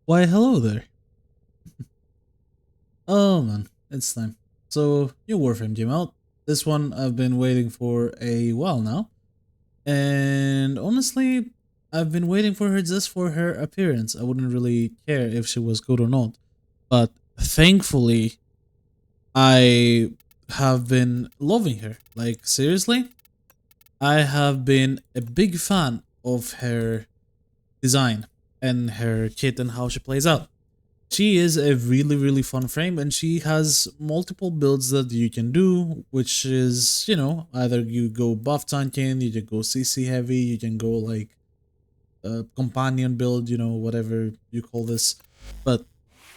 Why, hello there. Oh man, it's time. So, new Warframe came out. This one I've been waiting for a while now. And honestly, I've been waiting for her just for her appearance. I wouldn't really care if she was good or not. But thankfully, I have been loving her. Like, seriously? I have been a big fan of her design and her kit and how she plays out. She is a really fun frame, and she has multiple builds that you can do, which is, either you go buff tanking, you can go CC heavy, you can go like companion build, whatever you call this. But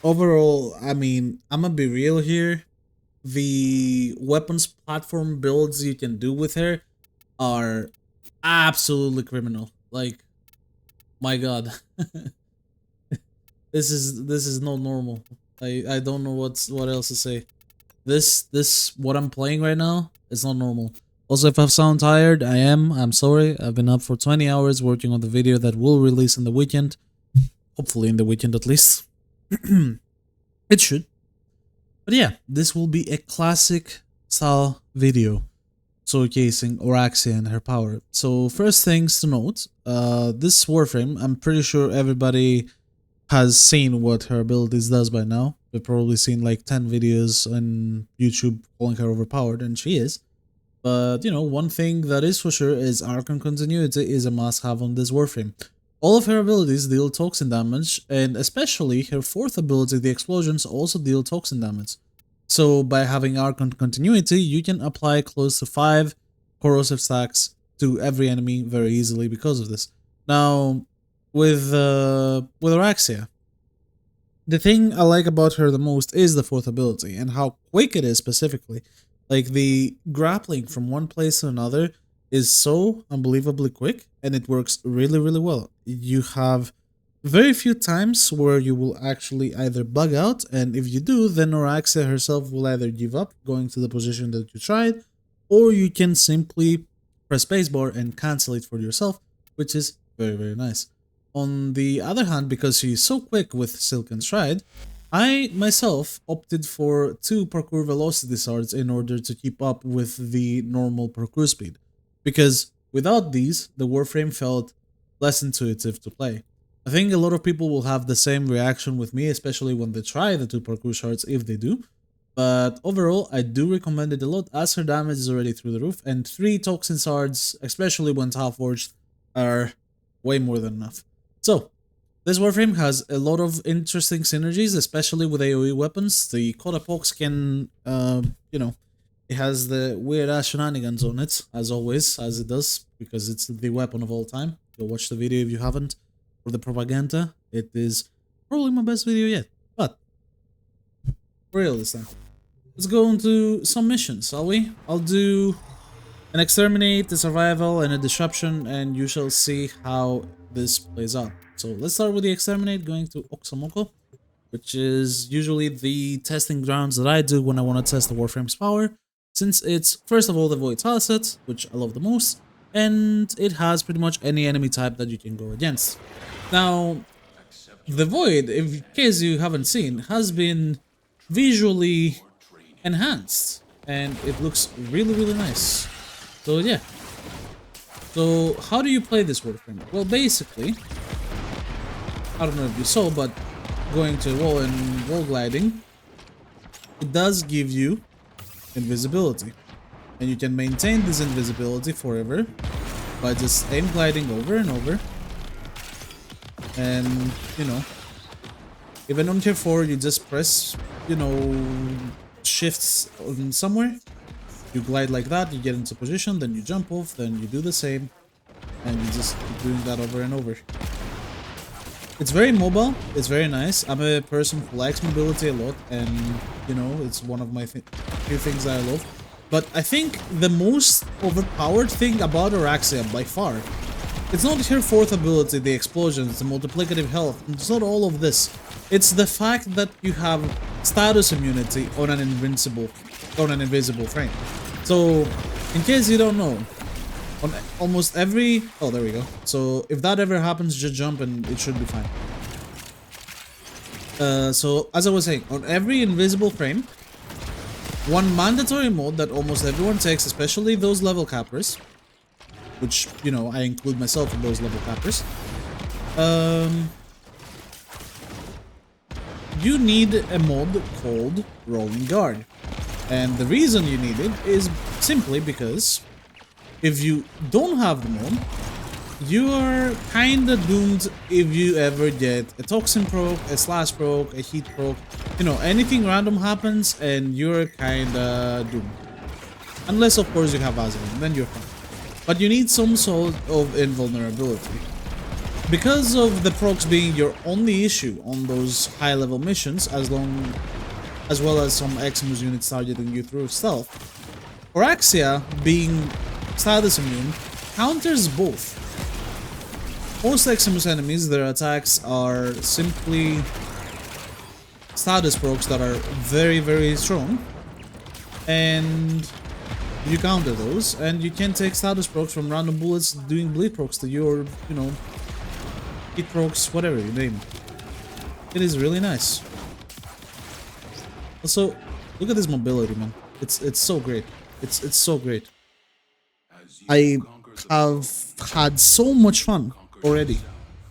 overall, I mean, I'm gonna be real here. The weapons platform builds you can do with her are absolutely criminal. Like, my god. This is not normal. I don't know what else to say. This what I'm playing right now is not normal. Also, if I sound tired, I am. I'm sorry. I've been up for 20 hours working on the video that will release in the weekend. Hopefully in the weekend at least. It should. But yeah, this will be a classic style video showcasing Oraxia and her power. So first things to note, this Warframe, I'm pretty sure everybody has seen what her abilities does by now. We've probably seen like 10 videos on YouTube calling her overpowered, and she is. But, one thing that is for sure is Archon Continuity is a must-have on this Warframe. All of her abilities deal toxin damage, and especially her fourth ability, the Explosions, also deal toxin damage. So by having Archon Continuity, you can apply close to 5 corrosive stacks to every enemy very easily because of this. Now, with Oraxia, the thing I like about her the most is the fourth ability and how quick it is specifically. Like the grappling from one place to another is so unbelievably quick and it works really well. You have very few times where you will actually either bug out, and if you do, then Oraxia herself will either give up going to the position that you tried, or you can simply press spacebar and cancel it for yourself, which is very nice. On the other hand, because she's so quick with Silken Stride, I myself opted for 2 parkour velocity swords in order to keep up with the normal parkour speed, because without these, the Warframe felt less intuitive to play. I think a lot of people will have the same reaction with me, especially when they try the 2 parkour shards if they do. But overall, I do recommend it a lot as her damage is already through the roof, and 3 toxin shards, especially when forged, are way more than enough. So, this Warframe has a lot of interesting synergies, especially with AoE weapons. The Codapox can, it has the weird ass shenanigans on it, as always, as it does, because it's the weapon of all time. Go watch the video if you haven't, for the propaganda. It is probably my best video yet, but for real this time. Let's go into some missions, shall we? I'll do an exterminate, a survival, and a disruption, and you shall see how this plays out. So let's start with the exterminate, going to Oxamoko, which is usually the testing grounds that I do when I want to test the Warframe's power, since it's first of all the Void tile set, which I love the most, and it has pretty much any enemy type that you can go against. Now, the Void, in case you haven't seen, has been visually enhanced, and it looks really nice. So yeah. So how do you play this Warframe? Well, basically, I don't know if you saw, but going to a wall and wall gliding, it does give you invisibility, and you can maintain this invisibility forever by just aim gliding over and over. And even on tier 4, you just press shifts on somewhere, you glide like that, you get into position, then you jump off, then you do the same, and you just keep doing that over and over. It's very mobile, it's very nice. I'm a person who likes mobility a lot, and it's one of my few things that I love. But I think the most overpowered thing about Oraxia by far, it's not her fourth ability, the explosions, the multiplicative health, it's not all of this. It's the fact that you have status immunity on an invisible frame. So, in case you don't know, on almost every... Oh, there we go. So, if that ever happens, just jump and it should be fine. So as I was saying, on every invisible frame, one mandatory mode that almost everyone takes, especially those level cappers, which, you know, I include myself in those level cappers. You need a mod called Rolling Guard. And the reason you need it is simply because if you don't have the mod, you are kinda doomed if you ever get a toxin proc, a slash proc, a heat proc, you know, anything random happens and you're kinda doomed. Unless of course you have Vaseline, then you're fine. But you need some sort of invulnerability. Because of the procs being your only issue on those high level missions, as well as some Eximus units targeting you through stealth, Oraxia being status immune counters both. Most Eximus enemies, their attacks are simply status procs that are very, very strong, and you counter those, and you can take status procs from random bullets doing bleed procs to you, or, you know, hit procs, whatever you name it. It is really nice. Also, look at this mobility, man. It's so great. It's so great. I have had so much fun already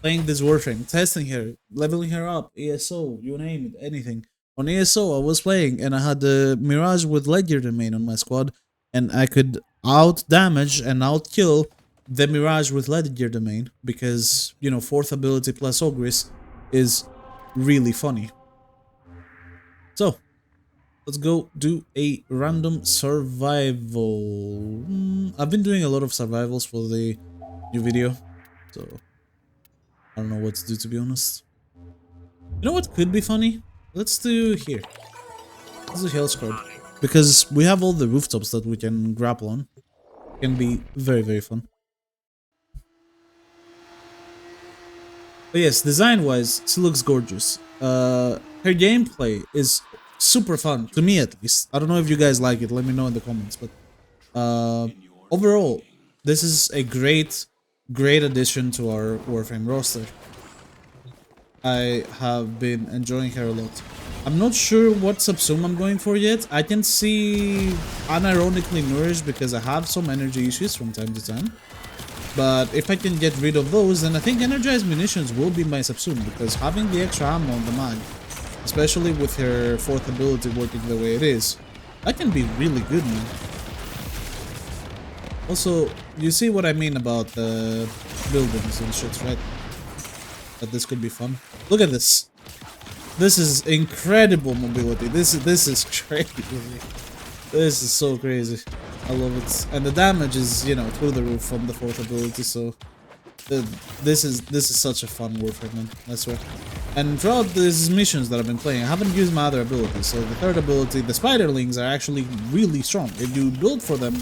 playing this Warframe, testing her, leveling her up, ESO, you name it, anything. On ESO, I was playing and I had the Mirage with Ledyard domain on my squad, and I could out damage and out kill the Mirage with Ledyard domain because, you know, 4th ability plus Ogris is really funny. So, let's go do a random survival. I've been doing a lot of survivals for the new video, so I don't know what to do, to be honest. You know what could be funny? Let's do here. Let's do Hell Scrub. Because we have all the rooftops that we can grapple on. It can be very, very fun. But yes, design-wise, she looks gorgeous. Her gameplay is super fun, to me at least. I don't know if you guys like it, let me know in the comments. But overall, this is a great addition to our Warframe roster. I have been enjoying her a lot. I'm not sure what subsume I'm going for yet. I can see unironically nourished because I have some energy issues from time to time. But if I can get rid of those, then I think energized munitions will be my subsume, because having the extra ammo on the mag, especially with her 4th ability working the way it is, that can be really good, man. Also, you see what I mean about the buildings and shit, right? That this could be fun. Look at this. This is incredible mobility. This is crazy. This is so crazy. I love it. And the damage is, you know, through the roof from the 4th ability, so this is such a fun Warframe, man. I swear. And throughout these missions that I've been playing, I haven't used my other abilities. So the 3rd ability, the Spiderlings, are actually really strong. If you build for them,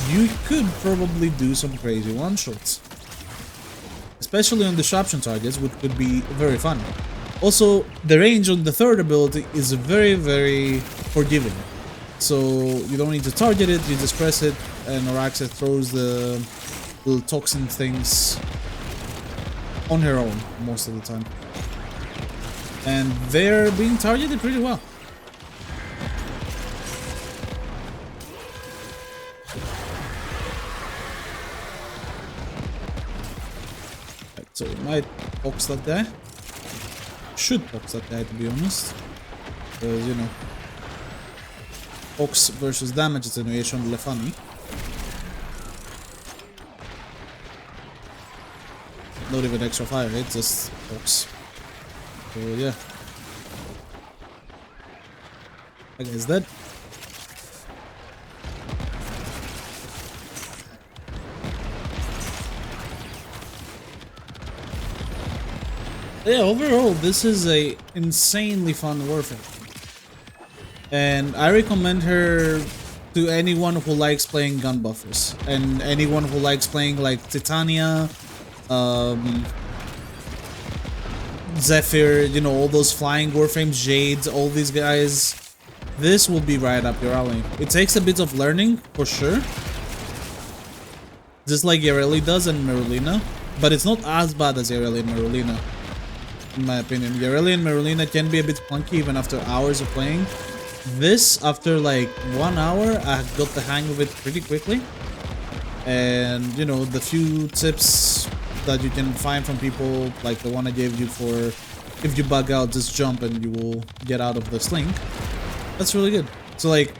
you could probably do some crazy one-shots. Especially on disruption targets, which could be very fun. Also, the range on the 3rd ability is very, very forgiving. So you don't need to target it, you just press it, and Oraxia throws the little toxin things on her own most of the time. And they're being targeted pretty well. Right, so we might box that guy. Should box that guy, to be honest. Because, you know, Ox versus damage attenuation, Lefani. Not even extra fire rate, just Ox. So yeah. That guy's dead. Yeah, overall, this is a insanely fun Warframe. And I recommend her to anyone who likes playing gun buffers. And anyone who likes playing like Titania, Zephyr, you know, all those flying Warframes, Jades, all these guys. This will be right up your alley. It takes a bit of learning, for sure. Just like Yareli does in Merulina. But it's not as bad as Yareli and Merulina. in my opinion. Yareli and Marulina can be a bit clunky even after hours of playing. This, after like 1 hour, I got the hang of it pretty quickly. And, you know, the few tips that you can find from people, like the one I gave you for if you bug out, just jump and you will get out of the sling. That's really good. So, like,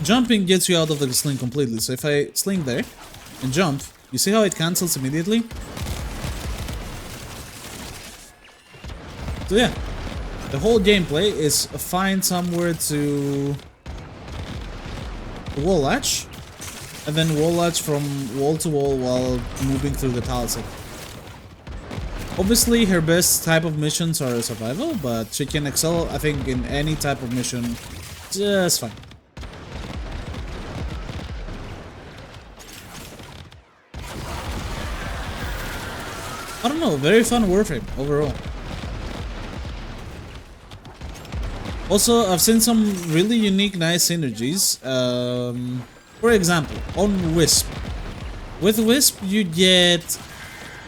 jumping gets you out of the sling completely. So if I sling there and jump, you see how it cancels immediately? So yeah, the whole gameplay is find somewhere to wall latch, and then wall latch from wall to wall while moving through the tiles. Obviously, her best type of missions are survival, but she can excel, I think, in any type of mission just fine. I don't know, very fun Warframe overall. Also, I've seen some really unique, nice synergies. For example, on Wisp. With Wisp, you get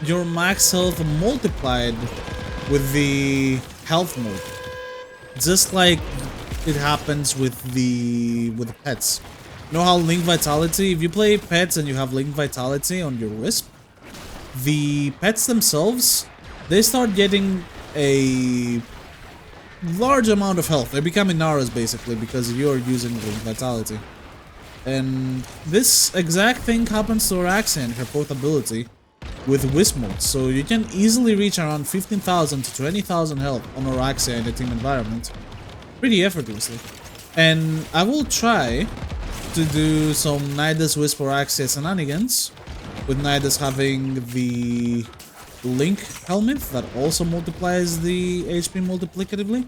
your max health multiplied with the health mode. Just like it happens with the pets. You know how Link Vitality, if you play pets and you have Link Vitality on your Wisp, the pets themselves, they start getting a large amount of health. They're becoming Naras basically because you're using Link Vitality. And this exact thing happens to Oraxia and her fourth ability with Wisp mode. So you can easily reach around 15,000 to 20,000 health on Oraxia in a team environment pretty effortlessly. And I will try to do some Nidus Wisp Oraxia shenanigans, with Nidus having the Link helmet that also multiplies the HP multiplicatively.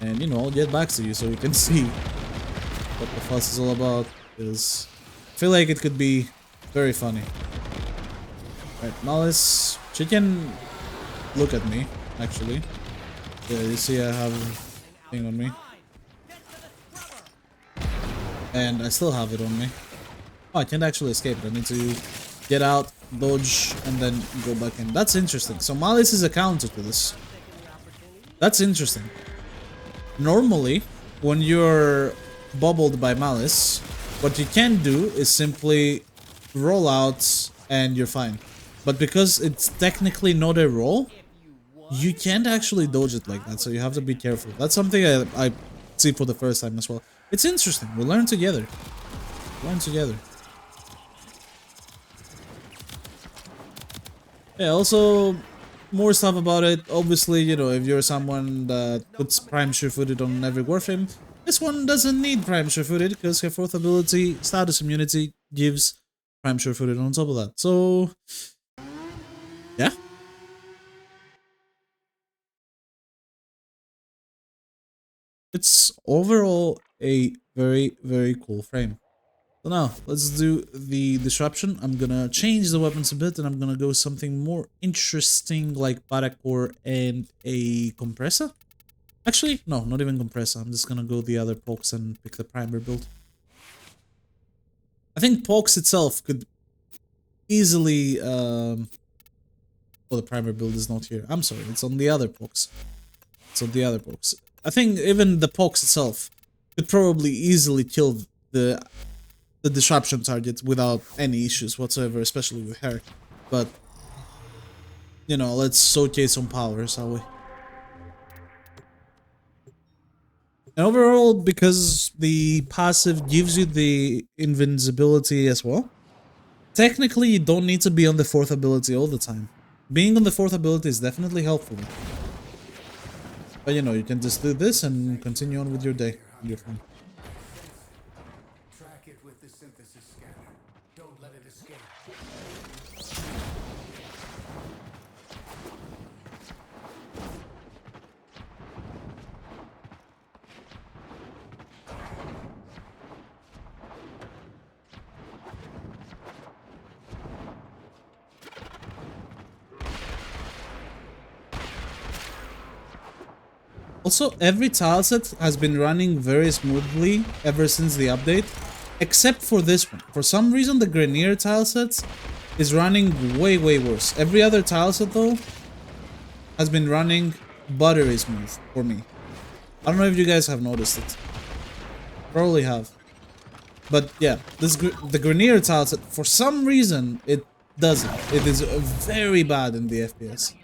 And you know, I'll get back to you so we can see what the fuss is all about, because I feel like it could be very funny. Right, Malice, she can look at me, actually. Yeah, you see I have a thing on me. And I still have it on me. Oh, I can't actually escape it. I need to get out, dodge, and then go back in. That's interesting. So Malice is a counter to this. That's interesting. Normally, when you're bubbled by Malice, what you can do is simply roll out and you're fine. But because it's technically not a roll, you can't actually dodge it like that, so you have to be careful. That's something I see for the first time as well. It's interesting. We learn together. Learn together. Yeah, also, more stuff about it. Obviously, you know, if you're someone that puts Prime Sure-Footed on every Warframe, this one doesn't need Prime Sure-Footed because her fourth ability, Status Immunity, gives Prime Sure-Footed on top of that. So, yeah. It's overall a very, very cool frame. So now, let's do the disruption. I'm gonna change the weapons a bit and I'm gonna go something more interesting like Paracore and a compressor. Actually, no, not even compressor. I'm just gonna go the other Pox and pick the primer build. I think Pox itself could easily... Oh, the primer build is not here. I'm sorry, it's on the other Pox. It's on the other Pox. I think even the Pox itself could probably easily kill the disruption target without any issues whatsoever, especially with her. But, you know, let's showcase some power, shall we? And overall, because the passive gives you the invincibility as well, technically you don't need to be on the fourth ability all the time. Being on the fourth ability is definitely helpful. But you know, you can just do this and continue on with your day. You're fine. Track it with the synthesis scanner. Don't let it escape. Also, every tileset has been running very smoothly ever since the update, except for this one. For some reason, the Grenier tileset is running way worse. Every other tileset, though, has been running buttery smooth for me. I don't know if you guys have noticed it. Probably have. But yeah, the Grenier tiles, for some reason, it doesn't. It is very bad in the FPS.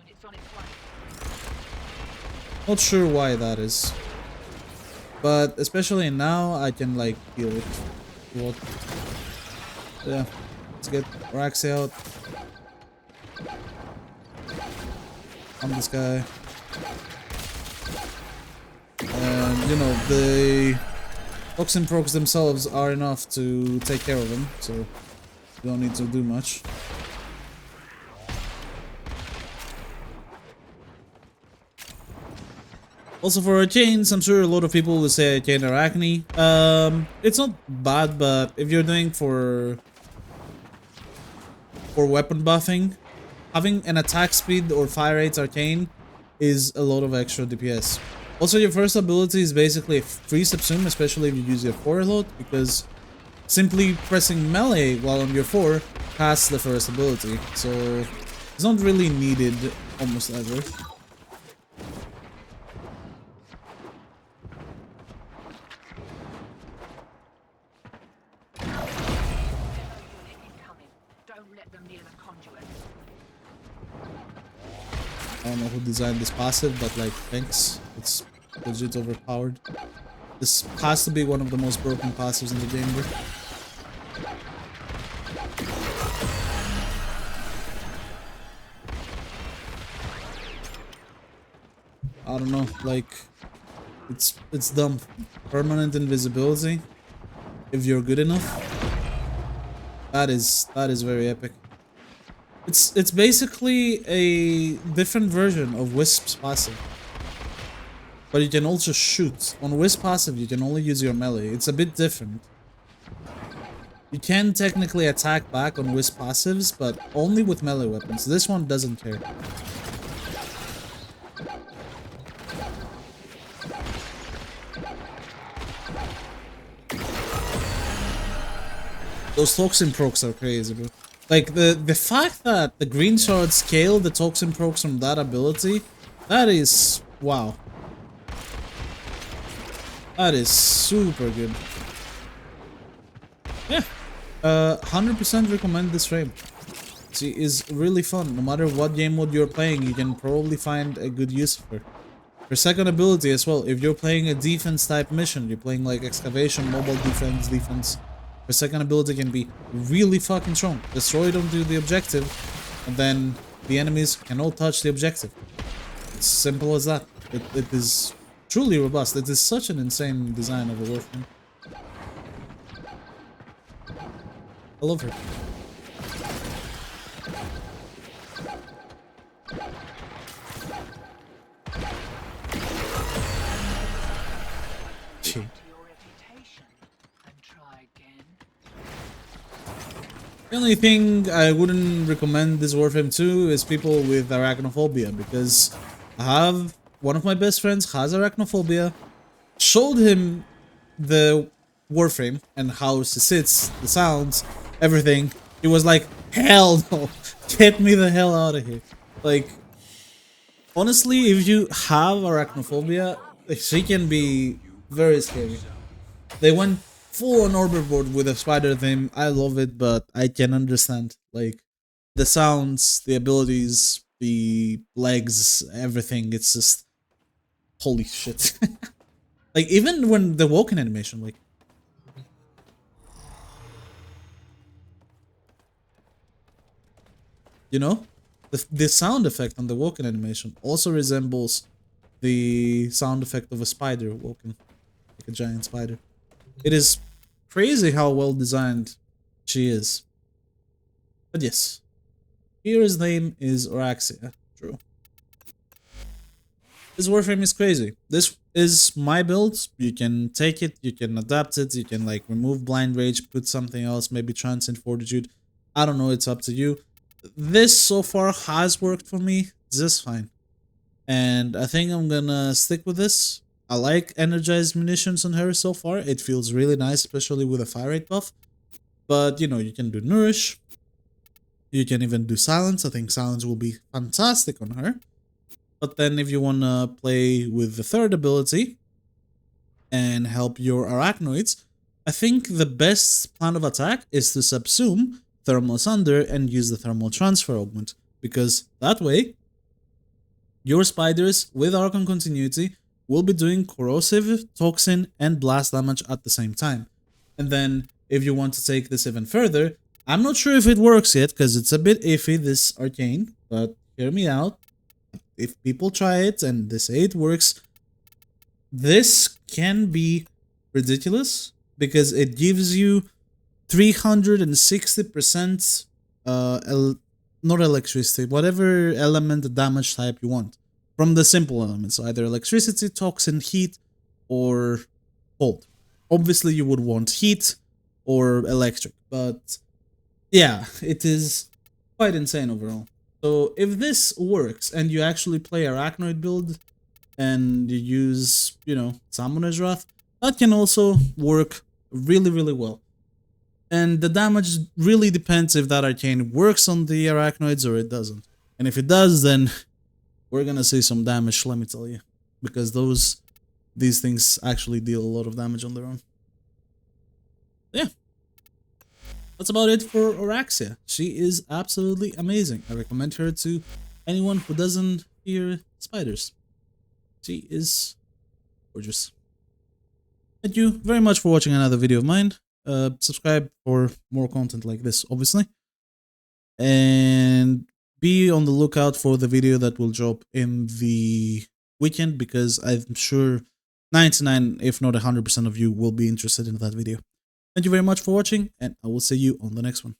Not sure why that is. But especially now, I can like feel it. What? Yeah, let's get Oraxia out. I'm this guy. And you know, the toxin procs themselves are enough to take care of them, so you don't need to do much. Also for Arcanes, I'm sure a lot of people will say Arcane Arachne. It's not bad, but if you're doing for weapon buffing, having an attack speed or fire rate Arcane is a lot of extra DPS. Also, your first ability is basically a free subsume, especially if you use your 4 a lot, because simply pressing melee while on your 4 casts the first ability, so it's not really needed almost ever. I don't know who designed this passive, but like, thanks. It's legit overpowered. This has to be one of the most broken passives in the game, bro. I don't know, like, it's dumb. Permanent invisibility, if you're good enough, that is very epic. It's basically a different version of Wisp's passive. But you can also shoot. On Wisp passive, you can only use your melee. It's a bit different. You can technically attack back on Wisp passives, but only with melee weapons. This one doesn't care. Those toxin procs are crazy, bro. Like, the fact that the green shard scale the toxin procs from that ability, that is... wow. That is super good. Yeah. 100% recommend this frame. She is really fun. No matter what game mode you're playing, you can probably find a good use for her. Her second ability as well, if you're playing a defense type mission, you're playing like excavation, mobile defense, her second ability can be really fucking strong. Destroy them to the objective, and then the enemies cannot touch the objective. It's simple as that. It is truly robust. It is such an insane design of a Warframe. I love her. Gee. The only thing I wouldn't recommend this Warframe to is people with arachnophobia, because I have one of my best friends has arachnophobia. Showed him the Warframe and how it sits, the sounds, everything. He was like, hell no, get me the hell out of here. Like, honestly, if you have arachnophobia, she can be very scary. They went full on overboard with a spider theme. I love it, but I can understand. Like, the sounds, the abilities, the legs, everything. It's just holy shit. Like, even when the walking animation, like, you know, the sound effect on the walking animation also resembles the sound effect of a spider walking, like a giant spider. It is crazy how well designed she is. But yes, here's name is Oraxia. True. This Warframe is crazy. This is my build. You can take it, you can adapt it, you can like remove Blind Rage, put something else, maybe Transcend Fortitude. I don't know, it's up to you. This so far has worked for me just fine. And I think I'm gonna stick with this. I like energized munitions on her so far. It feels really nice, especially with a fire rate buff. But you know, you can do Nourish. You can even do Silence. I think Silence will be fantastic on her. But then if you want to play with the third ability and help your arachnoids, I think the best plan of attack is to subsume Thermal Sunder and use the Thermal Transfer augment, because that way your spiders with Archon Continuity will be doing corrosive, toxin, and blast damage at the same time. And then if you want to take this even further, I'm not sure if it works yet because it's a bit iffy, this arcane, but hear me out. If people try it and they say it works, this can be ridiculous because it gives you 360% not electricity, whatever element damage type you want from the simple elements, either electricity, toxin, heat, or cold. Obviously you would want heat or electric, but yeah, it is quite insane overall. So if this works and you actually play Arachnoid build and you use, Summoner's Wrath, that can also work really, really well. And the damage really depends if that arcane works on the arachnoids or it doesn't. And if it does, then we're gonna see some damage, let me tell you. Because these things actually deal a lot of damage on their own. Yeah. That's about it for Oraxia. She is absolutely amazing. I recommend her to anyone who doesn't fear spiders. She is gorgeous. Thank you very much for watching another video of mine. Subscribe for more content like this, obviously. And be on the lookout for the video that will drop in the weekend, because I'm sure 99, if not 100% of you will be interested in that video. Thank you very much for watching, and I will see you on the next one.